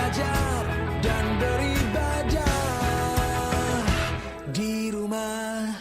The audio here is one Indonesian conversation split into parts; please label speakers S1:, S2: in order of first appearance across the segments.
S1: belajar dan beribadah di rumah.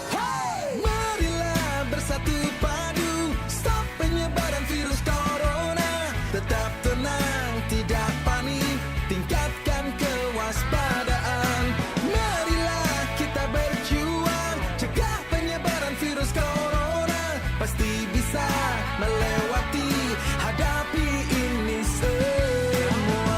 S1: Hey! Marilah bersatu padu, stop penyebaran virus corona. Tetap tenang, tidak panik, tingkatkan kewaspadaan. Marilah kita berjuang, cegah penyebaran virus corona. Pasti bisa melewati, hadapi ini semua.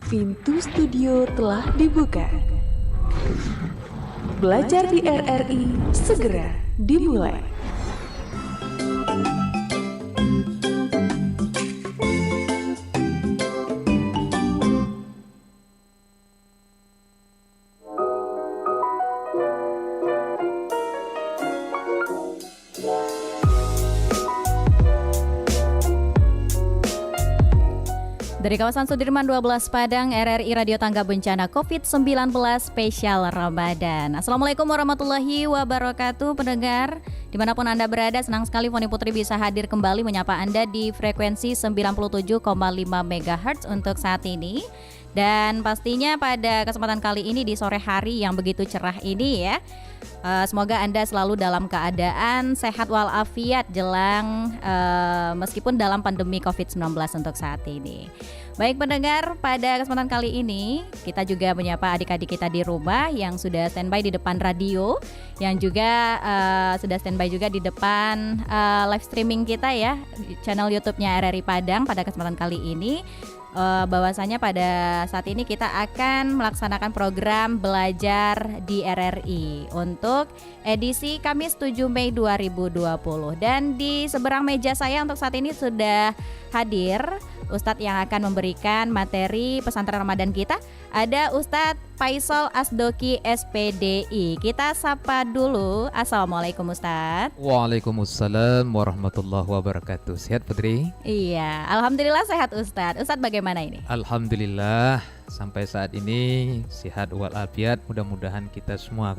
S2: Pintu studio telah dibuka. Belajar di RRI segera dimulai.
S3: Dari kawasan Sudirman 12 Padang, RRI Radio Tangga Bencana COVID-19 Spesial Ramadan. Assalamualaikum warahmatullahi wabarakatuh pendengar. Dimanapun Anda berada, senang sekali Foni Putri bisa hadir kembali menyapa Anda di frekuensi 97,5 MHz untuk saat ini. Dan pastinya pada kesempatan kali ini di sore hari yang begitu cerah ini ya, semoga Anda selalu dalam keadaan sehat walafiat jelang meskipun dalam pandemi COVID-19 untuk saat ini. Baik pendengar, pada kesempatan kali ini kita juga menyapa adik-adik kita di rumah yang sudah standby di depan radio, yang juga sudah standby juga di depan live streaming kita ya, channel YouTube-nya RRI Padang pada kesempatan kali ini. Bahwasanya pada saat ini kita akan melaksanakan program belajar di RRI untuk edisi Kamis 7 Mei 2020. Dan di seberang meja saya untuk saat ini sudah hadir Ustadz yang akan memberikan materi pesantren Ramadan kita. Ada Ustadz Faisal Asdoki SPDI. Kita sapa dulu. Assalamualaikum Ustadz.
S4: Waalaikumsalam warahmatullahi wabarakatuh. Sehat Putri?
S3: Iya, alhamdulillah sehat Ustadz. Ustadz bagaimana ini?
S4: Alhamdulillah sampai saat ini sehat walafiat. Mudah-mudahan kita semua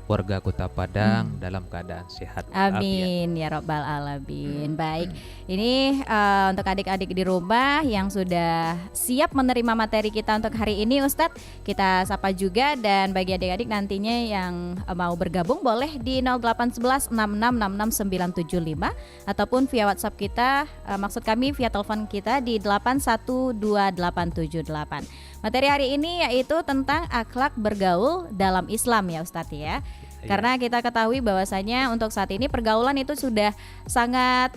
S4: warga Kota Padang dalam keadaan sehat.
S3: Amin ya Rabbal Alamin. Baik, ini untuk adik-adik di rumah yang sudah siap menerima materi kita untuk hari ini Ustadz, kita sapa juga. Dan bagi adik-adik nantinya yang mau bergabung boleh di 0811 6666 975 ataupun via WhatsApp kita, maksud kami via telepon kita di 812878. Materi hari ini yaitu tentang akhlak bergaul dalam Islam ya Ustadz ya. Karena kita ketahui bahwasanya untuk saat ini pergaulan itu sudah sangat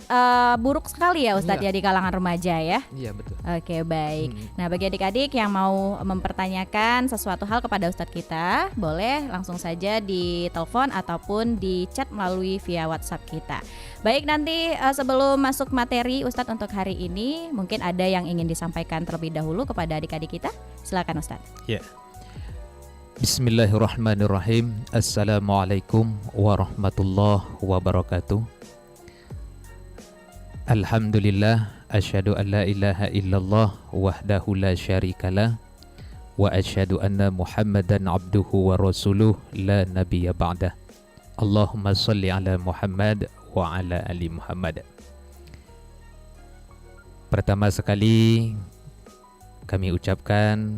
S3: buruk sekali ya Ustadz ya di kalangan remaja ya.
S4: Iya betul.
S3: Oke baik. Nah bagi adik-adik yang mau mempertanyakan sesuatu hal kepada Ustadz kita, boleh langsung saja di telepon ataupun di chat melalui via WhatsApp kita. Baik, nanti sebelum masuk materi Ustadz untuk hari ini, mungkin ada yang ingin disampaikan terlebih dahulu kepada adik-adik kita. Silakan Ustadz.
S4: Ya. Bismillahirrahmanirrahim. Assalamualaikum warahmatullahi wabarakatuh. Alhamdulillah, asyhadu an la ilaha illallah wahdahu la syarikalah wa asyhadu anna Muhammadan abduhu wa rasuluh la nabiyya ba'dah. Allahumma shalli ala Muhammad wa ala ali Muhammad. Pertama sekali kami ucapkan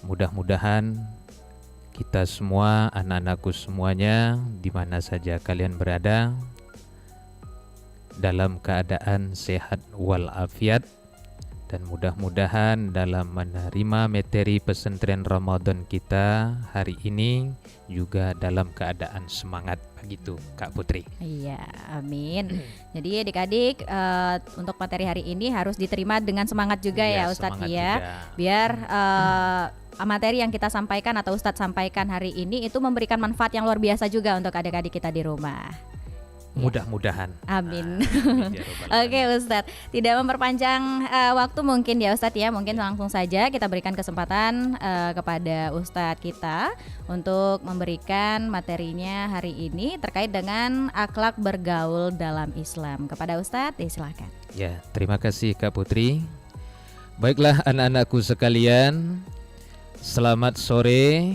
S4: mudah-mudahan kita semua, anak-anakku semuanya, di mana saja kalian berada, dalam keadaan sehat walafiat Dan mudah-mudahan dalam menerima materi pesantren Ramadan kita hari ini juga dalam keadaan semangat, begitu Kak Putri.
S3: Iya, amin. Jadi adik-adik untuk materi hari ini harus diterima dengan semangat juga ya Ustadz ya.
S4: Juga.
S3: Biar materi yang kita sampaikan atau Ustadz sampaikan hari ini itu memberikan manfaat yang luar biasa juga untuk adik-adik kita di rumah.
S4: Mudah-mudahan.
S3: Amin.
S4: Amin, ya Rabbal
S3: Oke
S4: Alamin.
S3: Ustadz, tidak memperpanjang waktu mungkin ya Ustadz ya. Mungkin langsung saja kita berikan kesempatan kepada Ustadz kita untuk memberikan materinya hari ini terkait dengan akhlak bergaul dalam Islam. Kepada Ustadz, silakan.
S4: Ya, terima kasih Kak Putri. Baiklah anak-anakku sekalian, selamat sore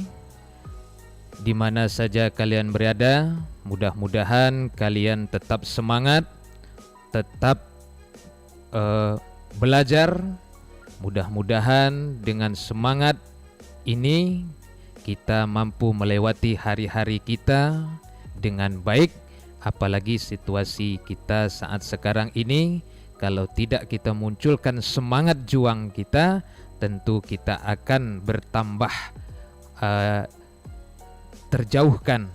S4: di mana saja kalian berada. Mudah-mudahan kalian tetap semangat, tetap belajar. Mudah-mudahan dengan semangat ini kita mampu melewati hari-hari kita dengan baik. Apalagi situasi kita saat sekarang ini, kalau tidak kita munculkan semangat juang kita, tentu kita akan bertambah terjauhkan.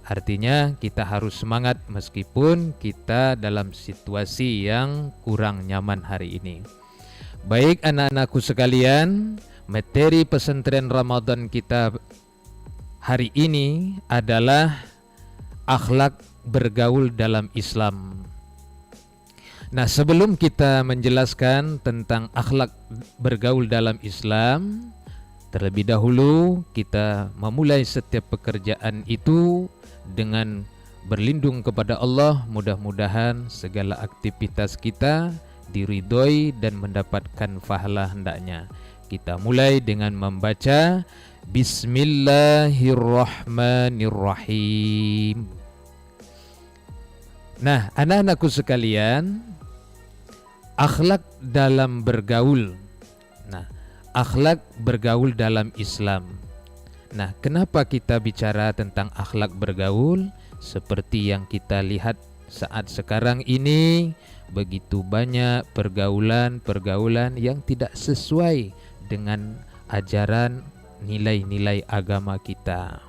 S4: Artinya kita harus semangat meskipun kita dalam situasi yang kurang nyaman hari ini. Baik anak-anakku sekalian, materi pesantren Ramadan kita hari ini adalah akhlak bergaul dalam Islam. Nah, sebelum kita menjelaskan tentang akhlak bergaul dalam Islam, terlebih dahulu kita memulai setiap pekerjaan itu dengan berlindung kepada Allah. Mudah-mudahan segala aktivitas kita diridhoi dan mendapatkan pahala hendaknya. Kita mulai dengan membaca Bismillahirrahmanirrahim. Nah, anak-anakku sekalian, akhlak dalam bergaul. Nah, akhlak bergaul dalam Islam. Nah, kenapa kita bicara tentang akhlak bergaul? Seperti yang kita lihat saat sekarang ini, begitu banyak pergaulan-pergaulan yang tidak sesuai dengan ajaran nilai-nilai agama kita.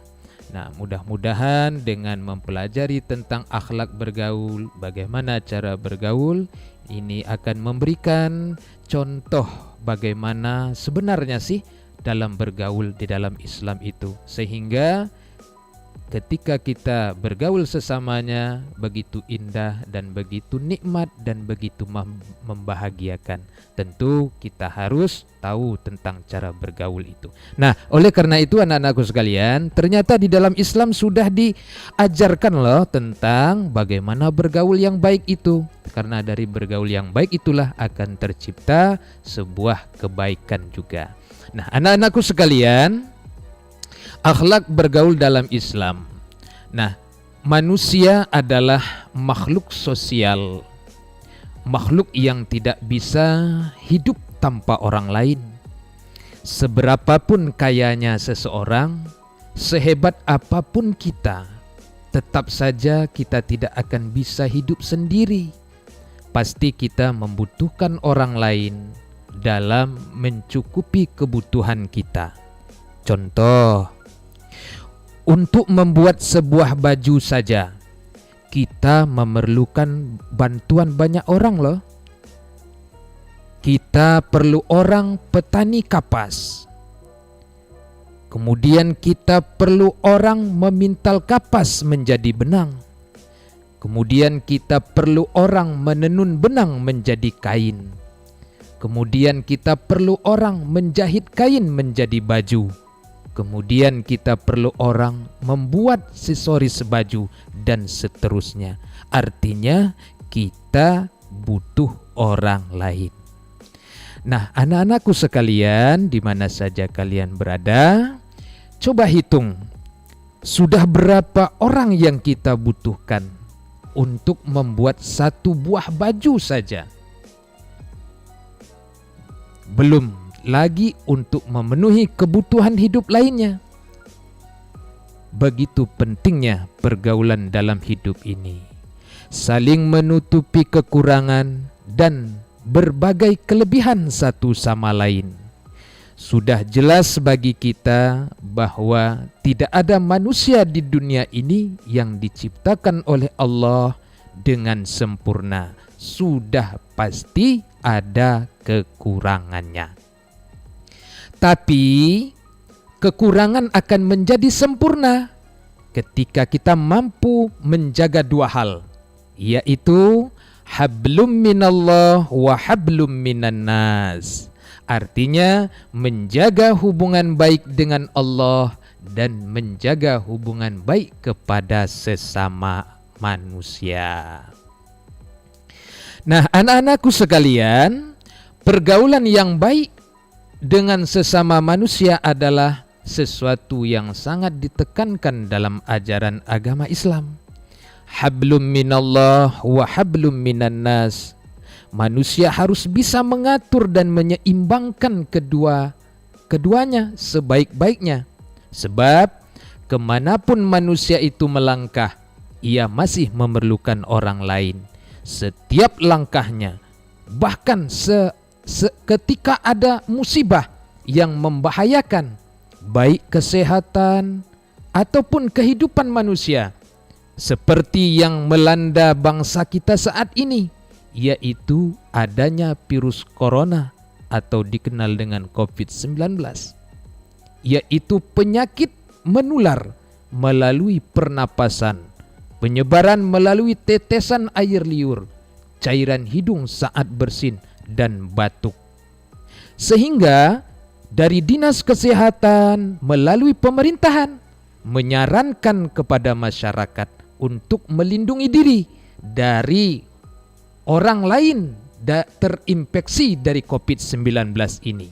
S4: Nah, mudah-mudahan dengan mempelajari tentang akhlak bergaul, bagaimana cara bergaul, ini akan memberikan contoh bagaimana sebenarnya sih dalam bergaul di dalam Islam itu, sehingga ketika kita bergaul sesamanya begitu indah dan begitu nikmat dan begitu membahagiakan. Tentu kita harus tahu tentang cara bergaul itu. Nah, oleh karena itu anak-anakku sekalian, ternyata di dalam Islam sudah diajarkan loh tentang bagaimana bergaul yang baik itu. Karena dari bergaul yang baik itulah akan tercipta sebuah kebaikan juga. Nah, anak-anakku sekalian, akhlak bergaul dalam Islam. Nah, manusia adalah makhluk sosial, makhluk yang tidak bisa hidup tanpa orang lain. Seberapapun kayanya seseorang, sehebat apapun kita, tetap saja kita tidak akan bisa hidup sendiri. Pasti kita membutuhkan orang lain dalam mencukupi kebutuhan kita. Contoh, untuk membuat sebuah baju saja kita memerlukan bantuan banyak orang loh. Kita perlu orang petani kapas. Kemudian kita perlu orang memintal kapas menjadi benang. Kemudian kita perlu orang menenun benang menjadi kain. Kemudian kita perlu orang menjahit kain menjadi baju. Kemudian kita perlu orang membuat aksesoris baju dan seterusnya. Artinya kita butuh orang lain. Nah, anak-anakku sekalian, di mana saja kalian berada, coba hitung sudah berapa orang yang kita butuhkan untuk membuat satu buah baju saja. Belum lagi untuk memenuhi kebutuhan hidup lainnya. Begitu pentingnya pergaulan dalam hidup ini. Saling menutupi kekurangan dan berbagai kelebihan satu sama lain. Sudah jelas bagi kita bahwa tidak ada manusia di dunia ini yang diciptakan oleh Allah dengan sempurna. Sudah pasti ada kekurangannya. Tapi kekurangan akan menjadi sempurna ketika kita mampu menjaga dua hal, yaitu hablum minallah wa hablum minan nas. Artinya menjaga hubungan baik dengan Allah dan menjaga hubungan baik kepada sesama manusia. Nah, anak-anakku sekalian, pergaulan yang baik dengan sesama manusia adalah sesuatu yang sangat ditekankan dalam ajaran agama Islam. Hablum minallah wa hablum minan nas. Manusia harus bisa mengatur dan menyeimbangkan keduanya sebaik-baiknya. Sebab kemanapun manusia itu melangkah, ia masih memerlukan orang lain. Setiap langkahnya, bahkan ketika ada musibah yang membahayakan baik kesehatan ataupun kehidupan manusia, seperti yang melanda bangsa kita saat ini, yaitu adanya virus corona atau dikenal dengan COVID-19, yaitu penyakit menular melalui pernapasan, penyebaran melalui tetesan air liur, cairan hidung saat bersin, dan batuk. Sehingga dari Dinas Kesehatan melalui pemerintahan menyarankan kepada masyarakat untuk melindungi diri dari orang lain terinfeksi dari COVID-19 ini.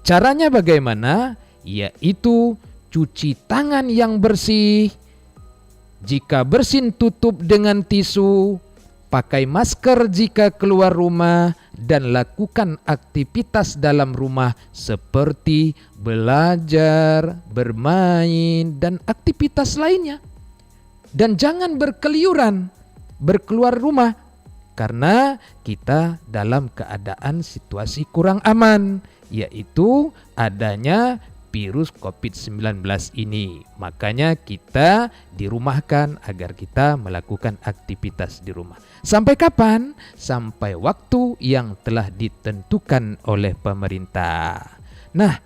S4: Caranya bagaimana? Yaitu cuci tangan yang bersih. Jika bersin, tutup dengan tisu. Pakai masker jika keluar rumah. Dan lakukan aktivitas dalam rumah seperti belajar, bermain, dan aktivitas lainnya. Dan jangan berkeliuran, berkeluar rumah, karena kita dalam keadaan situasi kurang aman, yaitu adanya virus COVID-19 ini. Makanya kita dirumahkan agar kita melakukan aktivitas di rumah. Sampai kapan? Sampai waktu yang telah ditentukan oleh pemerintah. Nah,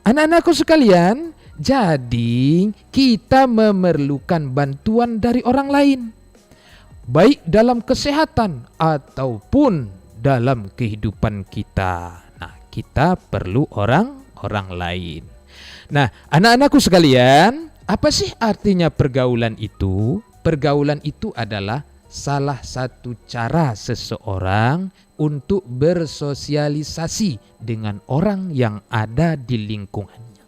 S4: anak-anakku sekalian, jadi kita memerlukan bantuan dari orang lain, baik dalam kesehatan ataupun dalam kehidupan kita. Nah, kita perlu orang lain. Nah, anak-anakku sekalian, apa sih artinya pergaulan itu? Pergaulan itu adalah salah satu cara seseorang untuk bersosialisasi dengan orang yang ada di lingkungannya.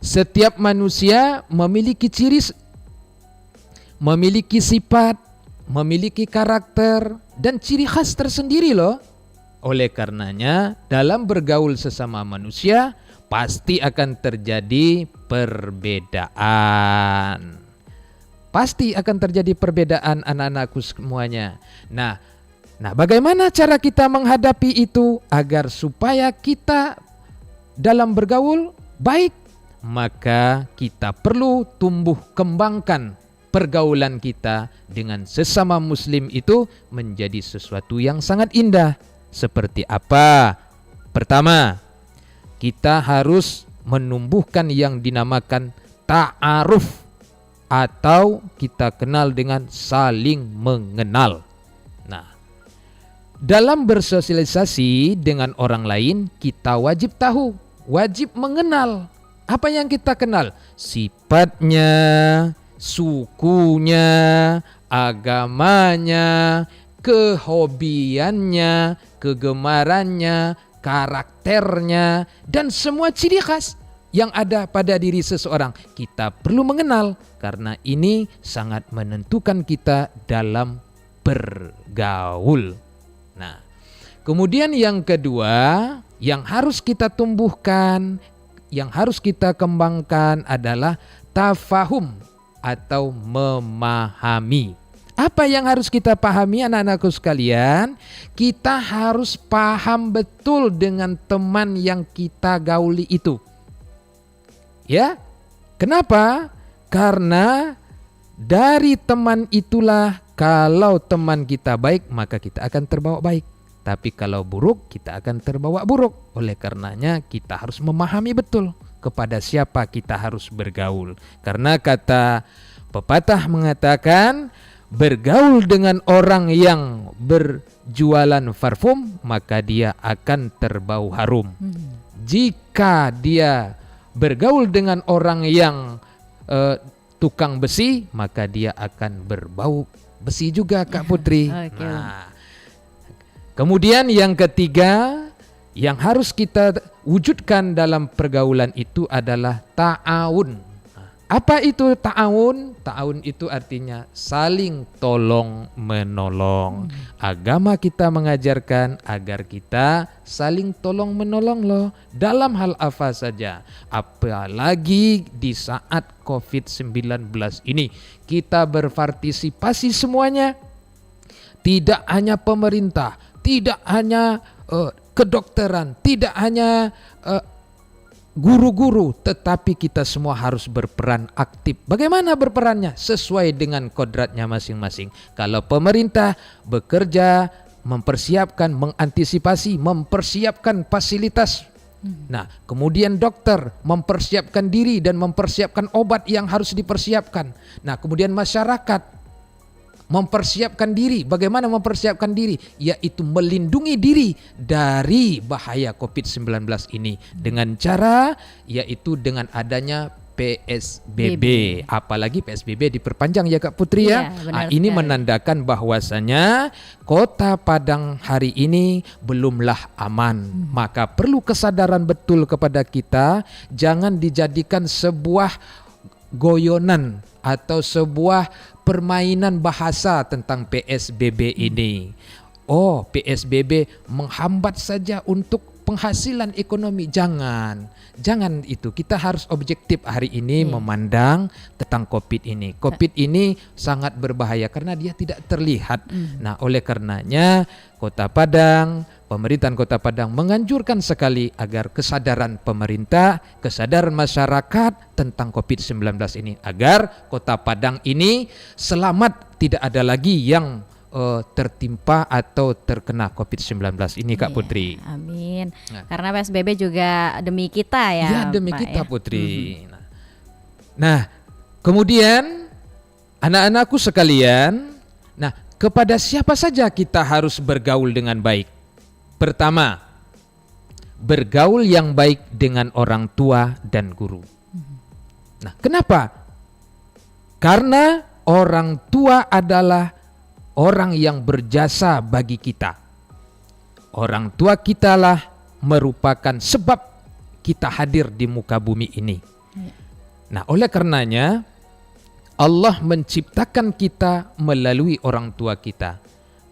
S4: Setiap manusia memiliki ciri, memiliki sifat, memiliki karakter dan ciri khas tersendiri loh. Oleh karenanya, dalam bergaul sesama manusia pasti akan terjadi perbedaan. Pasti akan terjadi perbedaan anak-anakku semuanya. Nah, bagaimana cara kita menghadapi itu agar supaya kita dalam bergaul baik? Maka kita perlu tumbuh kembangkan pergaulan kita dengan sesama muslim itu menjadi sesuatu yang sangat indah. Seperti apa? Pertama, kita harus menumbuhkan yang dinamakan ta'aruf atau kita kenal dengan saling mengenal. Nah, dalam bersosialisasi dengan orang lain, kita wajib tahu, wajib mengenal apa yang kita kenal, sifatnya, sukunya, agamanya, kehobiannya, kegemarannya, karakternya, dan semua ciri khas yang ada pada diri seseorang. Kita perlu mengenal karena ini sangat menentukan kita dalam bergaul. Nah, kemudian yang kedua yang harus kita tumbuhkan, yang harus kita kembangkan adalah tafahum atau memahami. Apa yang harus kita pahami anak-anakku sekalian? Kita harus paham betul dengan teman yang kita gauli itu. Ya, kenapa? Karena dari teman itulah, kalau teman kita baik maka kita akan terbawa baik. Tapi kalau buruk kita akan terbawa buruk. Oleh karenanya kita harus memahami betul kepada siapa kita harus bergaul. Karena kata pepatah mengatakan, bergaul dengan orang yang berjualan parfum maka dia akan terbau harum. Jika dia bergaul dengan orang yang tukang besi, maka dia akan berbau besi juga, Kak Putri.
S3: Oke.
S4: Nah, kemudian yang ketiga yang harus kita wujudkan dalam pergaulan itu adalah ta'awun. Apa itu ta'awun? Ta'awun itu artinya saling tolong menolong. Agama kita mengajarkan agar kita saling tolong menolong loh. Dalam hal apa saja. Apalagi di saat COVID-19 ini. Kita berpartisipasi semuanya. Tidak hanya pemerintah, tidak hanya kedokteran, tidak hanya guru-guru, tetapi kita semua harus berperan aktif. Bagaimana berperannya? Sesuai dengan kodratnya masing-masing. Kalau pemerintah bekerja, mempersiapkan, mengantisipasi, mempersiapkan fasilitas. Nah, kemudian dokter mempersiapkan diri dan mempersiapkan obat yang harus dipersiapkan. Nah, kemudian masyarakat mempersiapkan diri. Bagaimana mempersiapkan diri? Yaitu melindungi diri dari bahaya COVID-19 ini dengan cara yaitu dengan adanya PSBB. Apalagi PSBB diperpanjang ya Kak Putri ya. Ini menandakan bahwasanya Kota Padang hari ini belumlah aman. Maka perlu kesadaran betul kepada kita, jangan dijadikan sebuah goyonan atau sebuah permainan bahasa tentang PSBB ini. Oh, PSBB menghambat saja untuk penghasilan ekonomi. Jangan itu. Kita harus objektif hari ini memandang tentang COVID ini. COVID ini sangat berbahaya karena dia tidak terlihat. Nah, oleh karenanya Kota Padang, pemerintahan Kota Padang menganjurkan sekali agar kesadaran pemerintah, kesadaran masyarakat tentang COVID-19 ini, agar Kota Padang ini selamat, tidak ada lagi yang tertimpa atau terkena COVID-19 ini Kak Putri.
S3: Amin. Karena PSBB juga demi kita ya.
S4: Ya, demi
S3: Pak,
S4: kita
S3: ya.
S4: Putri. Nah, kemudian anak-anakku sekalian, nah kepada siapa saja kita harus bergaul dengan baik? Pertama, bergaul yang baik dengan orang tua dan guru. Nah, kenapa? Karena orang tua adalah orang yang berjasa bagi kita. Orang tua kitalah merupakan sebab kita hadir di muka bumi ini. Nah, oleh karenanya Allah menciptakan kita melalui orang tua kita.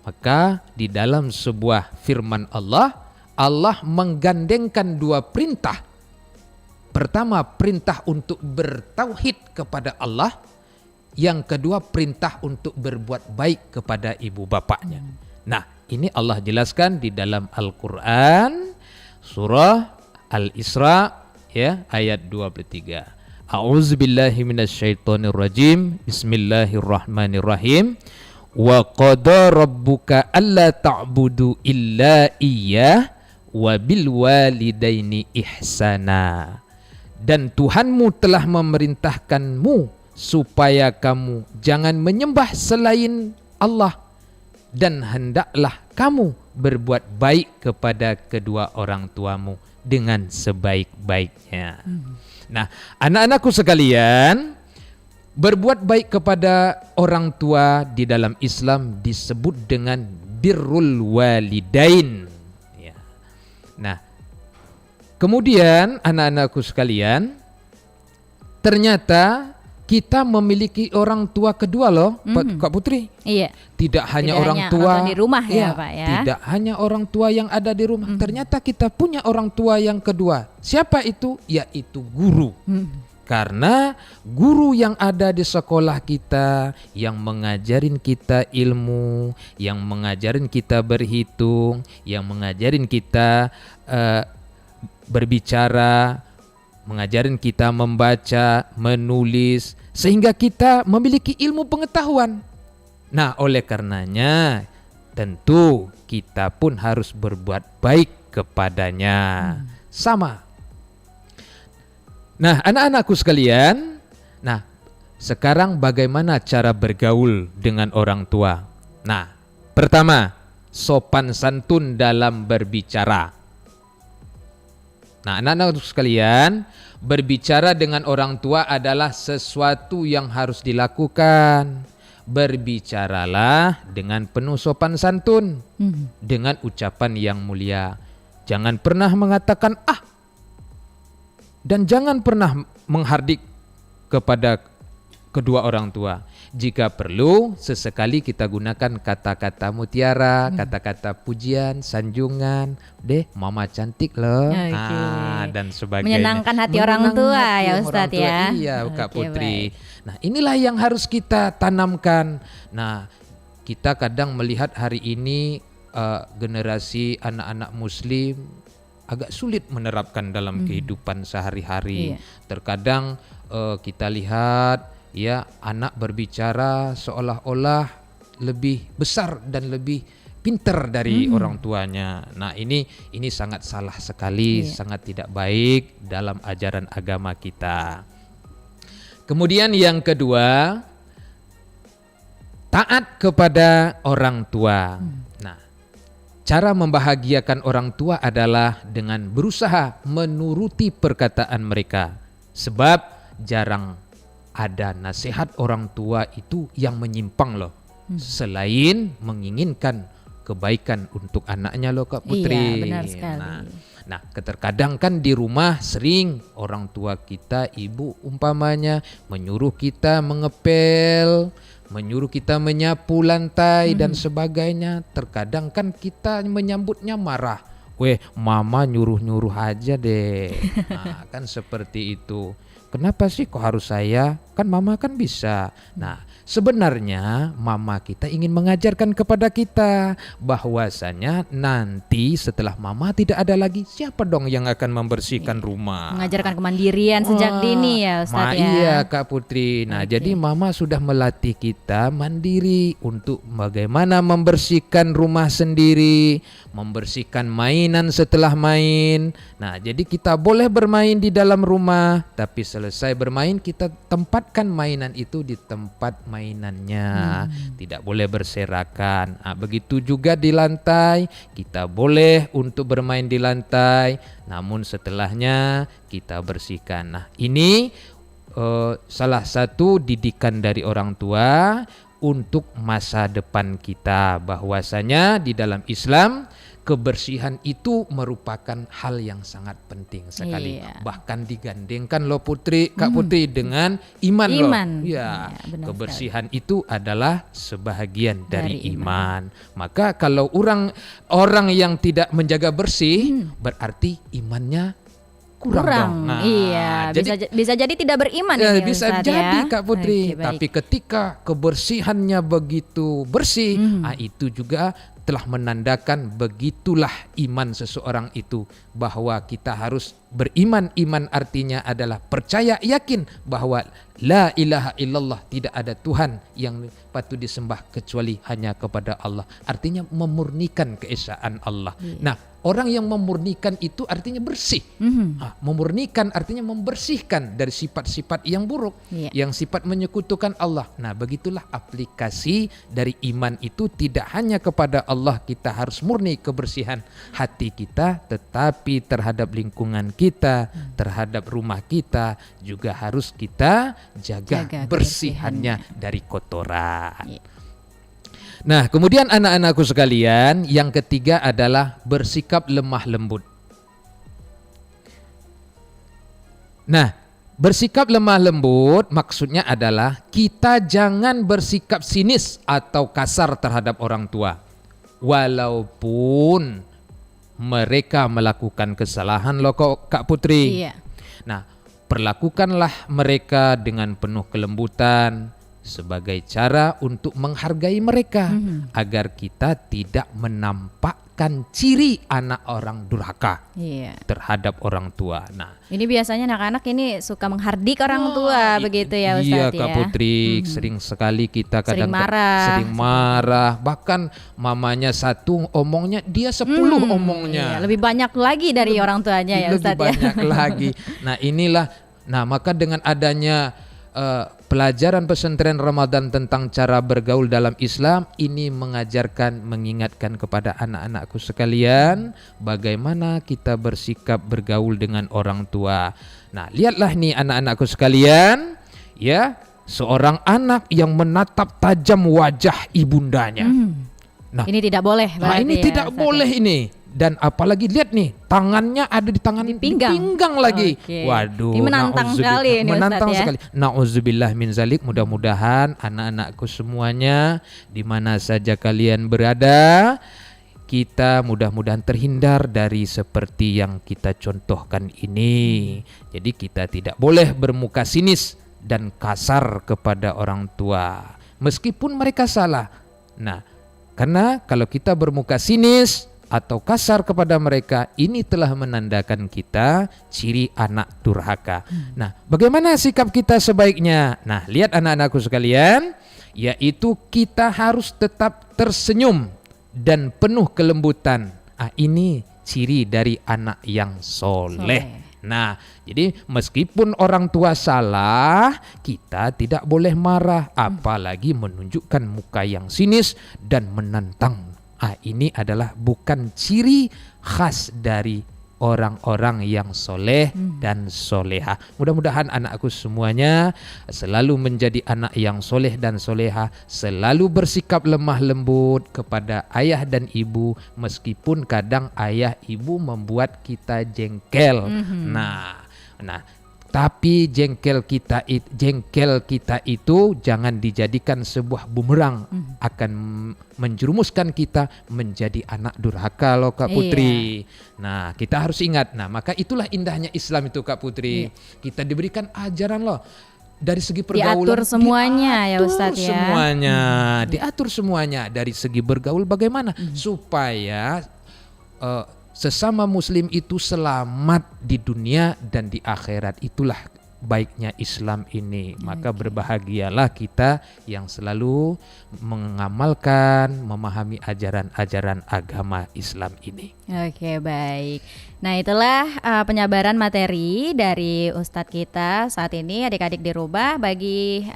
S4: Maka di dalam sebuah firman Allah, Allah menggandengkan dua perintah. Pertama, perintah untuk bertauhid kepada Allah. Yang kedua, perintah untuk berbuat baik kepada ibu bapaknya. Nah, ini Allah jelaskan di dalam Al-Quran, surah Al-Isra ya, ayat 23. A'udzubillahi minasyaitonirrajim. Bismillahirrahmanirrahim. Wa qada rabbuka alla ta'budu illa iyyah wa bil walidaini ihsana. Dan Tuhanmu telah memerintahkanmu supaya kamu jangan menyembah selain Allah, dan hendaklah kamu berbuat baik kepada kedua orang tuamu dengan sebaik-baiknya. Nah, anak-anakku sekalian, berbuat baik kepada orang tua di dalam Islam disebut dengan birrul walidain. Ya. Nah, kemudian anak-anakku sekalian, ternyata kita memiliki orang tua kedua loh, Kak Putri.
S3: Iya.
S4: Tidak hanya orang
S3: hanya
S4: tua
S3: di rumah ya, Pak ya.
S4: Tidak hanya orang tua yang ada di rumah. Ternyata kita punya orang tua yang kedua. Siapa itu? Yaitu guru. Karena guru yang ada di sekolah kita, yang mengajarin kita ilmu, yang mengajarin kita berhitung, yang mengajarin kita berbicara, mengajarin kita membaca, menulis, sehingga kita memiliki ilmu pengetahuan. Nah, oleh karenanya tentu kita pun harus berbuat baik kepadanya. Sama. Nah, anak-anakku sekalian, nah, sekarang bagaimana cara bergaul dengan orang tua? Nah, pertama, sopan santun dalam berbicara. Nah, anak-anak sekalian, berbicara dengan orang tua adalah sesuatu yang harus dilakukan. Berbicaralah dengan penuh sopan santun, dengan ucapan yang mulia. Jangan pernah mengatakan "ah", dan jangan pernah menghardik kepada kedua orang tua. Jika perlu, sesekali kita gunakan kata-kata mutiara, kata-kata pujian, sanjungan. Deh, mama cantik loh. Dan sebagainya.
S3: Menyenangkan hati orang tua ya Ustadz ya.
S4: Iya, Kak Putri. Nah, inilah yang harus kita tanamkan. Nah, kita kadang melihat hari ini generasi anak-anak muslim agak sulit menerapkan dalam kehidupan sehari-hari. Terkadang kita lihat ya, anak berbicara seolah-olah lebih besar dan lebih pintar dari orang tuanya. Nah, ini sangat salah sekali, sangat tidak baik dalam ajaran agama kita. Kemudian yang kedua, taat kepada orang tua. Nah, cara membahagiakan orang tua adalah dengan berusaha menuruti perkataan mereka. Sebab jarang ada nasihat orang tua itu yang menyimpang loh. Selain menginginkan kebaikan untuk anaknya loh Kak Putri.
S3: Iya, benar sekali.
S4: Nah, terkadang kan di rumah sering orang tua kita, ibu umpamanya, menyuruh kita mengepel, menyuruh kita menyapu lantai dan sebagainya. Terkadang kan kita menyambutnya marah. Weh, mama nyuruh-nyuruh aja deh. Nah, kan seperti itu. Kenapa sih kok harus saya? Kan mama kan bisa. Nah, sebenarnya mama kita ingin mengajarkan kepada kita bahwasanya nanti setelah mama tidak ada lagi, siapa dong yang akan membersihkan rumah?
S3: Mengajarkan kemandirian sejak dini ya Ustadz ya.
S4: Iya Kak Putri. Nah, jadi mama sudah melatih kita mandiri untuk bagaimana membersihkan rumah sendiri, membersihkan mainan setelah main. Nah, jadi kita boleh bermain di dalam rumah, tapi selesai bermain kita tempatkan mainan itu di tempat mainannya. Tidak boleh berserakan. Nah, begitu juga di lantai, kita boleh untuk bermain di lantai, namun setelahnya kita bersihkan. Nah, ini salah satu didikan dari orang tua untuk masa depan kita, bahwasanya di dalam Islam kebersihan itu merupakan hal yang sangat penting sekali. Bahkan digandengkan loh Putri, Kak Putri, dengan iman loh. Ya, kebersihan itu adalah sebahagian dari iman. Maka kalau orang yang tidak menjaga bersih, berarti imannya kurang. Nah,
S3: iya, bisa jadi tidak beriman
S4: ya,
S3: ini
S4: bisa
S3: Ustadz
S4: jadi
S3: ya.
S4: Kak Putri.
S3: Baik.
S4: Tapi ketika kebersihannya begitu bersih, itu juga telah menandakan begitulah iman seseorang itu, bahwa kita harus beriman. Iman artinya adalah percaya, yakin bahwa la ilaha illallah, tidak ada Tuhan yang patut disembah kecuali hanya kepada Allah. Artinya memurnikan keesaan Allah. Nah, orang yang memurnikan itu artinya bersih. Memurnikan artinya membersihkan dari sifat-sifat yang buruk, yang sifat menyekutukan Allah. Nah, begitulah aplikasi dari iman itu. Tidak hanya kepada Allah kita harus murni kebersihan hati kita, tetapi terhadap lingkungan kita, terhadap rumah kita juga harus kita jaga bersihannya dari kotoran. Nah, kemudian anak-anakku sekalian, yang ketiga adalah bersikap lemah lembut. Nah, bersikap lemah lembut maksudnya adalah kita jangan bersikap sinis atau kasar terhadap orang tua, walaupun mereka melakukan kesalahan loh Kak Putri.
S3: Iya.
S4: Nah, perlakukanlah mereka dengan penuh kelembutan sebagai cara untuk menghargai mereka agar kita tidak menampakkan ciri anak orang durhaka
S3: Iya.
S4: terhadap orang tua. Nah,
S3: Ini biasanya anak-anak ini suka menghardik orang tua begitu ya
S4: iya
S3: Ustadz
S4: Kak
S3: ya.
S4: Putri, sering sekali kita
S3: Sering
S4: kadang
S3: marah.
S4: sering marah, bahkan mamanya satu omongnya dia 10 omongnya.
S3: Iya, lebih banyak lagi dari orang tuanya ya
S4: Lebih
S3: Ustadz ya.
S4: banyak lagi. Nah inilah, maka dengan adanya pelajaran pesantren Ramadan tentang cara bergaul dalam Islam, ini mengajarkan, mengingatkan kepada anak-anakku sekalian bagaimana kita bersikap bergaul dengan orang tua. Nah lihatlah nih anak-anakku sekalian, ya, seorang anak yang menatap tajam wajah ibundanya. Nah,
S3: Ini tidak boleh berarti
S4: ini
S3: ya,
S4: tidak
S3: Ustadz
S4: boleh ini. Dan apalagi lihat nih, tangannya ada di tangan
S3: Di pinggang.
S4: lagi.
S3: Oke.
S4: Waduh,
S3: Ini menantang sekali ini,
S4: menantang
S3: Ustadz ya.
S4: sekali. Nauzubillah min zalik. Mudah-mudahan anak-anakku semuanya di mana saja kalian berada, kita mudah-mudahan terhindar dari seperti yang kita contohkan ini. Jadi kita tidak boleh bermuka sinis dan kasar kepada orang tua meskipun mereka salah. Nah, karena kalau kita bermuka sinis atau kasar kepada mereka, ini telah menandakan kita ciri anak durhaka. Nah, bagaimana sikap kita sebaiknya? Nah, lihat anak-anakku sekalian, yaitu kita harus tetap tersenyum dan penuh kelembutan. Ini ciri dari anak yang soleh. Nah, jadi meskipun orang tua salah, kita tidak boleh marah, apalagi menunjukkan muka yang sinis dan menantang. Ini adalah bukan ciri khas dari orang-orang yang soleh dan soleha. Mudah-mudahan anakku semuanya selalu menjadi anak yang soleh dan soleha, selalu bersikap lemah lembut kepada ayah dan ibu, meskipun kadang ayah ibu membuat kita jengkel. Nah, tapi jengkel kita itu jangan dijadikan sebuah bumerang, akan menjerumuskan kita menjadi anak durhaka loh Kak Putri. Nah, kita harus ingat. Nah, maka itulah indahnya Islam itu Kak Putri. Kita diberikan ajaran loh dari segi pergaulan.
S3: Diatur semuanya ya Ustadz ya.
S4: Diatur semuanya dari segi bergaul bagaimana supaya sesama muslim itu selamat di dunia dan di akhirat. Itulah baiknya Islam ini. Maka berbahagialah kita yang selalu mengamalkan, memahami ajaran-ajaran agama Islam ini.
S3: Oke, baik. Nah, itulah penyabaran materi dari Ustadz kita saat ini. Adik-adik dirubah. Bagi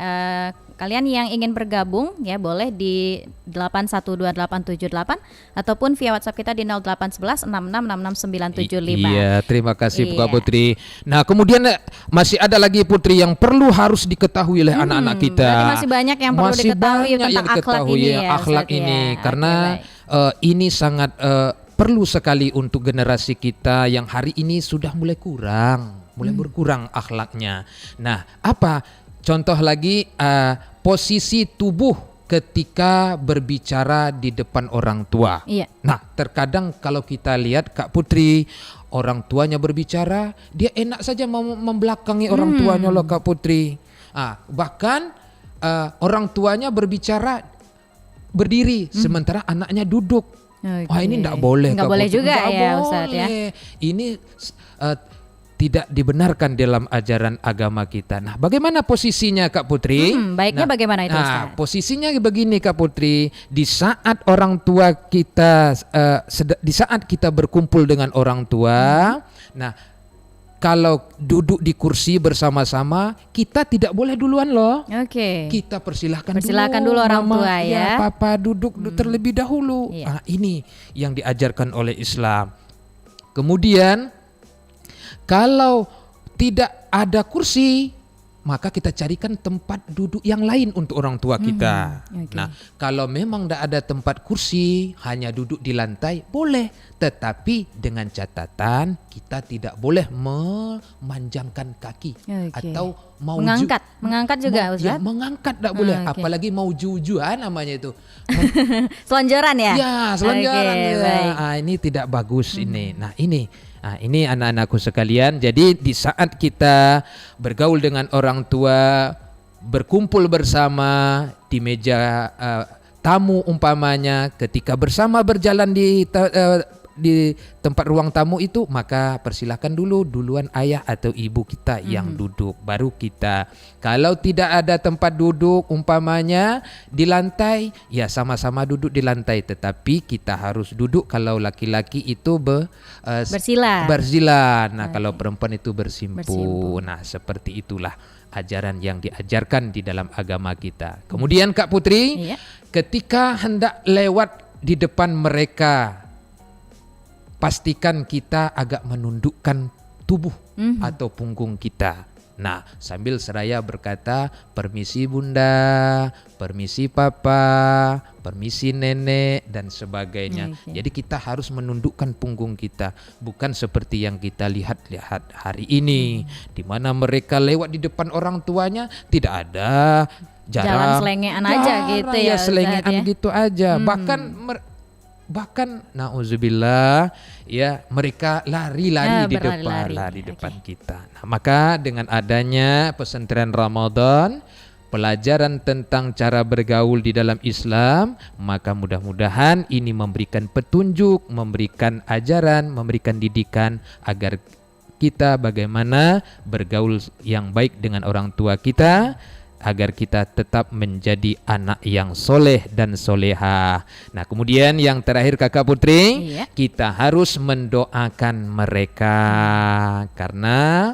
S3: kalian yang ingin bergabung ya boleh di 8128788 ataupun via WhatsApp kita di 08116666975.
S4: Iya, terima kasih Kak Putri. Nah, kemudian masih ada lagi Putri yang perlu harus diketahui oleh anak-anak kita.
S3: Berarti masih banyak yang perlu diketahui tentang akhlak ini ya,
S4: akhlak
S3: Ustadz
S4: ini
S3: ya.
S4: karena ini sangat perlu sekali untuk generasi kita yang hari ini sudah mulai berkurang akhlaknya. Nah, apa? Contoh lagi posisi tubuh ketika berbicara di depan orang tua.
S3: Iya.
S4: Nah, terkadang kalau kita lihat Kak Putri, orang tuanya berbicara, dia enak saja membelakangi orang tuanya loh Kak Putri. Bahkan orang tuanya berbicara berdiri sementara anaknya duduk. Ini enggak boleh.
S3: Nggak boleh juga ya Ustadz ya.
S4: Ini tidak dibenarkan dalam ajaran agama kita. Nah, bagaimana posisinya Kak Putri?
S3: Baiknya bagaimana itu Ustaz?
S4: Posisinya begini Kak Putri, di saat orang tua kita, di saat kita berkumpul dengan orang tua, nah kalau duduk di kursi bersama-sama, kita tidak boleh duluan loh.
S3: Oke.
S4: Kita persilahkan
S3: dulu orang
S4: mama,
S3: tua ya.
S4: Papa duduk terlebih dahulu.
S3: Iya.
S4: Ini yang diajarkan oleh Islam. Kemudian kalau tidak ada kursi, maka kita carikan tempat duduk yang lain untuk orang tua kita. Nah, kalau memang tidak ada tempat kursi, hanya duduk di lantai, boleh. Tetapi dengan catatan kita tidak boleh memanjangkan kaki atau mau
S3: mengangkat juga Ustaz?
S4: Ya, mengangkat tidak boleh, apalagi mau jujuan namanya itu.
S3: Selonjoran ya?
S4: Ya, selonjoran. Ini tidak bagus ini. Nah, ini. Nah, ini anak-anakku sekalian. Jadi di saat kita bergaul dengan orang tua, berkumpul bersama di meja tamu umpamanya, ketika bersama berjalan di tempat ruang tamu itu, maka persilahkan duluan ayah atau ibu kita yang duduk, baru kita. Kalau tidak ada tempat duduk umpamanya di lantai, ya sama-sama duduk di lantai, tetapi kita harus duduk kalau laki-laki itu bersila. Nah, kalau perempuan itu bersimpu. Nah, seperti itulah ajaran yang diajarkan di dalam agama kita. Kemudian Kak Putri, ketika hendak lewat di depan mereka, pastikan kita agak menundukkan tubuh atau punggung kita. Nah, sambil seraya berkata, permisi bunda, permisi papa, permisi nenek, dan sebagainya. Jadi kita harus menundukkan punggung kita. Bukan seperti yang kita lihat hari ini, di mana mereka lewat di depan orang tuanya, tidak ada,
S3: jalan selengean aja gitu ya,
S4: selengean gitu aja. Bahkan nauzubillah, ya, mereka lari-lari di depan kita. Nah, maka dengan adanya pesantren Ramadan, pelajaran tentang cara bergaul di dalam Islam, maka mudah-mudahan ini memberikan petunjuk, memberikan ajaran, memberikan didikan agar kita bagaimana bergaul yang baik dengan orang tua kita, agar kita tetap menjadi anak yang soleh dan solehah. Nah, kemudian yang terakhir Kakak Putri, kita harus mendoakan mereka, karena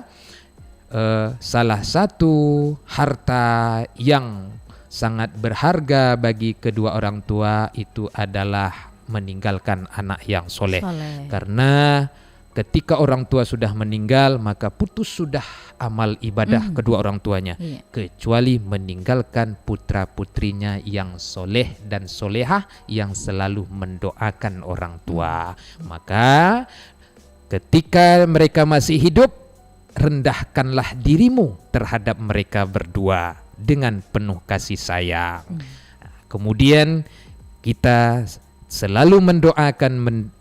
S4: salah satu harta yang sangat berharga bagi kedua orang tua itu adalah meninggalkan anak yang soleh. Karena ketika orang tua sudah meninggal, maka putus sudah amal ibadah kedua orang tuanya, kecuali meninggalkan putra-putrinya yang soleh dan solehah yang selalu mendoakan orang tua. Maka ketika mereka masih hidup, rendahkanlah dirimu terhadap mereka berdua dengan penuh kasih sayang. Kemudian kita selalu mendoakan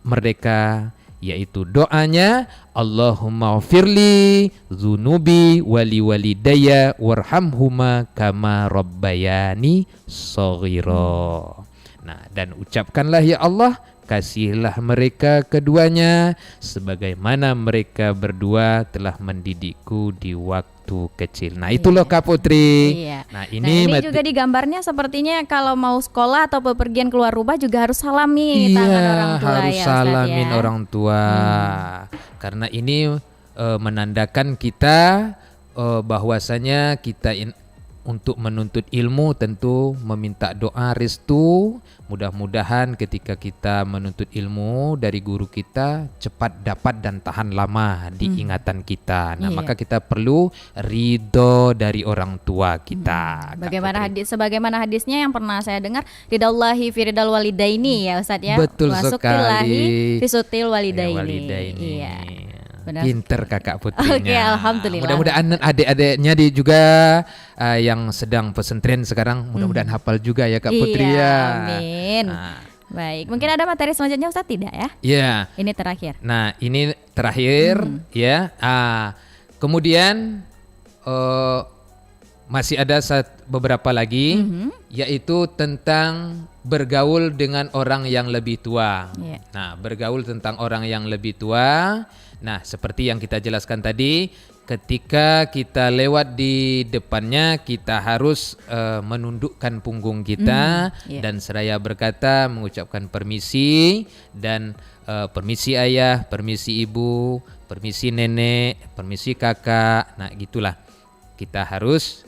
S4: mereka, yaitu doanya Allahumma ghfirli dzunubi wali walidayya warhamhuma kama rabbayani shaghira. Nah, dan ucapkanlah, ya Allah, kasihilah mereka keduanya sebagaimana mereka berdua telah mendidikku di waktu kecil. Nah, itu loh Kak Putri. Nah, ini
S3: juga di gambarnya sepertinya kalau mau sekolah atau bepergian keluar rumah juga harus salami tangan orang tua,
S4: harus
S3: ya,
S4: salamin
S3: Ustaz, ya?
S4: orang tua. Karena ini menandakan kita bahwasanya kita untuk menuntut ilmu tentu meminta doa restu. Mudah-mudahan ketika kita menuntut ilmu dari guru kita cepat dapat dan tahan lama di ingatan kita. Nah, maka kita perlu ridho dari orang tua kita.
S3: Sebagaimana hadisnya yang pernah saya dengar, ridallahi fi ridal walidaini, ya Ustaz, ya.
S4: Betul sekali.
S3: Fi sutil walidaini.
S4: Iya.
S3: Benar.
S4: Pinter Kakak Putrinya.
S3: Oke, alhamdulillah.
S4: Mudah-mudahan adik-adiknya juga yang sedang pesantren sekarang mudah-mudahan hafal juga ya Kak Putri ya.
S3: Amin. Baik, mungkin ada materi selanjutnya Ustaz, tidak ya?
S4: Iya.
S3: Ini terakhir.
S4: Nah, ini terakhir ya. Kemudian masih ada beberapa lagi, yaitu tentang bergaul dengan orang yang lebih tua. Nah, bergaul tentang orang yang lebih tua. Nah, seperti yang kita jelaskan tadi, ketika kita lewat di depannya, kita harus menundukkan punggung kita dan seraya berkata, mengucapkan permisi dan permisi ayah, permisi ibu, permisi nenek, permisi kakak. Nah, gitulah. Kita harus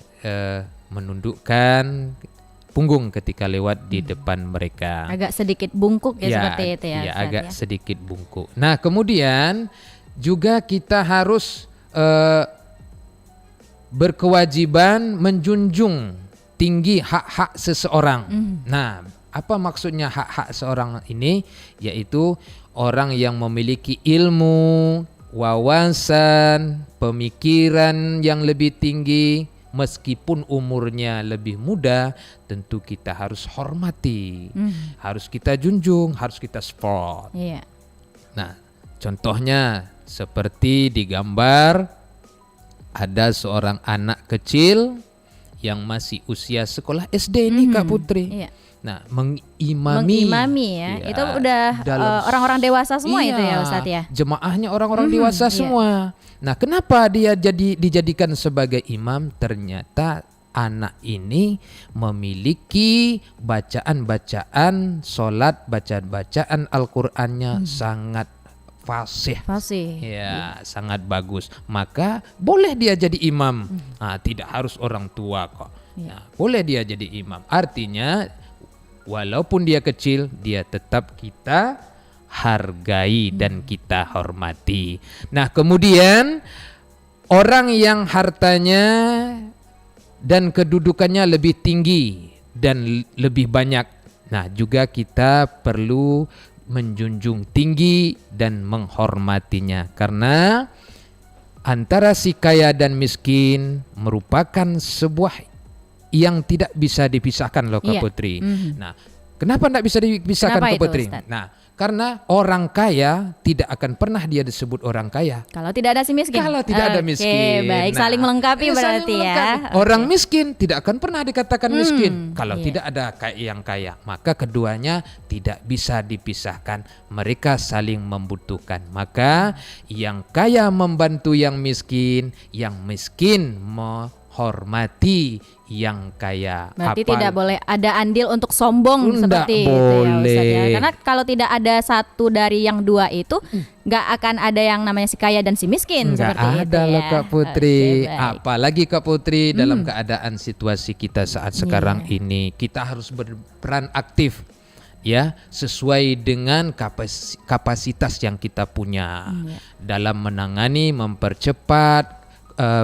S4: menundukkan punggung ketika lewat di depan mereka.
S3: Agak sedikit bungkuk ya, seperti itu ya.
S4: Iya, agak sedikit bungkuk. Nah, kemudian juga kita harus berkewajiban menjunjung tinggi hak-hak seseorang. Nah, apa maksudnya hak-hak seorang ini? Yaitu orang yang memiliki ilmu, wawasan, pemikiran yang lebih tinggi, meskipun umurnya lebih muda, tentu kita harus hormati, harus kita junjung, harus kita support. Nah, contohnya Seperti digambar ada seorang anak kecil yang masih usia sekolah SD ini Kak Putri.
S3: Iya.
S4: Nah, mengimami
S3: ya.
S4: Ya,
S3: Itu udah orang-orang dewasa semua itu ya Ustadz ya.
S4: Jemaahnya orang-orang dewasa semua. Nah, kenapa dia dijadikan sebagai imam? Ternyata anak ini memiliki bacaan-bacaan solat, bacaan-bacaan Al-Qur'annya sangat fasih. Ya, sangat bagus. Maka boleh dia jadi imam. Nah, tidak harus orang tua kok. Nah, boleh dia jadi imam. Artinya walaupun dia kecil, dia tetap kita hargai dan kita hormati. Nah, kemudian orang yang hartanya dan kedudukannya lebih tinggi dan lebih banyak. Nah, juga kita perlu menjunjung tinggi dan menghormatinya, karena antara si kaya dan miskin merupakan sebuah yang tidak bisa dipisahkan loh Kak Putri. Nah, kenapa tidak bisa dipisahkan Kak Putri? Nah, karena orang kaya tidak akan pernah dia disebut orang kaya
S3: kalau tidak ada si miskin.
S4: Kalau tidak ada miskin.
S3: Baik, saling melengkapi berarti ya.
S4: Orang miskin tidak akan pernah dikatakan miskin kalau tidak ada yang kaya. Maka keduanya tidak bisa dipisahkan. Mereka saling membutuhkan. Maka yang kaya membantu yang miskin menghormati yang kaya.
S3: Berarti tidak boleh ada andil untuk sombong seperti itu ya Ustaz ya. Karena kalau tidak ada satu dari yang dua itu nggak akan ada yang namanya si kaya dan si miskin.
S4: Nggak
S3: seperti
S4: ada
S3: itu
S4: loh
S3: ya.
S4: Kak Putri.
S3: Apalagi
S4: Kak Putri dalam keadaan situasi kita saat sekarang ini, kita harus berperan aktif ya, sesuai dengan kapasitas yang kita punya dalam menangani, mempercepat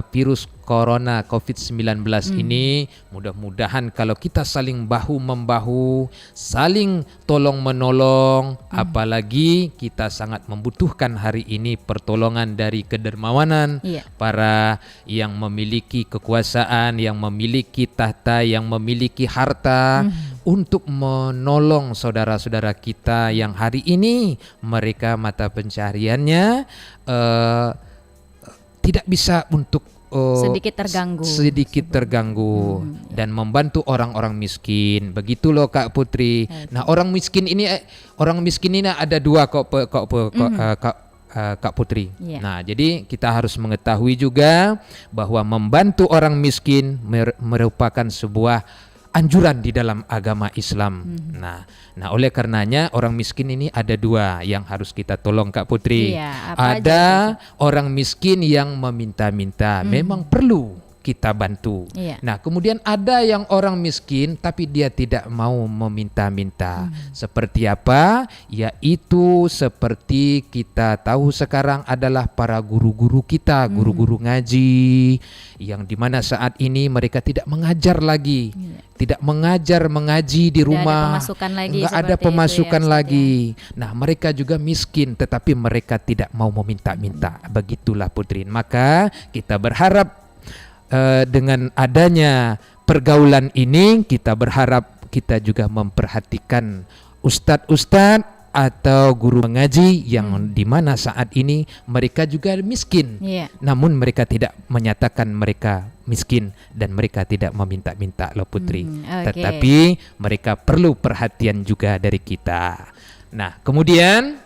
S4: virus corona COVID-19 ini. Mudah-mudahan kalau kita saling bahu-membahu, saling tolong-menolong, apalagi kita sangat membutuhkan hari ini pertolongan dari kedermawanan para yang memiliki kekuasaan, yang memiliki tahta, yang memiliki harta, untuk menolong saudara-saudara kita yang hari ini mereka mata pencahariannya tidak bisa untuk sedikit terganggu dan membantu orang-orang miskin. Begitu loh Kak Putri. Nah, orang miskin ini ada dua Kak Putri. Nah, jadi kita harus mengetahui juga bahwa membantu orang miskin merupakan sebuah anjuran di dalam agama Islam. Nah, oleh karenanya orang miskin ini ada dua yang harus kita tolong Kak Putri. Ada orang miskin yang meminta-minta, memang perlu kita bantu. Nah, kemudian ada yang orang miskin tapi dia tidak mau meminta-minta. Seperti apa? Yaitu seperti kita tahu sekarang adalah para guru-guru kita, guru-guru ngaji, yang dimana saat ini mereka tidak mengajar lagi, tidak mengajar mengaji di rumah, nggak ada pemasukan lagi. Nah, mereka juga miskin tetapi mereka tidak mau meminta-minta. Begitulah Putri. Maka kita berharap dengan adanya pergaulan ini, kita berharap kita juga memperhatikan ustadz-ustadz atau guru mengaji yang dimana saat ini mereka juga miskin, namun mereka tidak menyatakan mereka miskin dan mereka tidak meminta-minta loh Putri. Tetapi mereka perlu perhatian juga dari kita. Nah, kemudian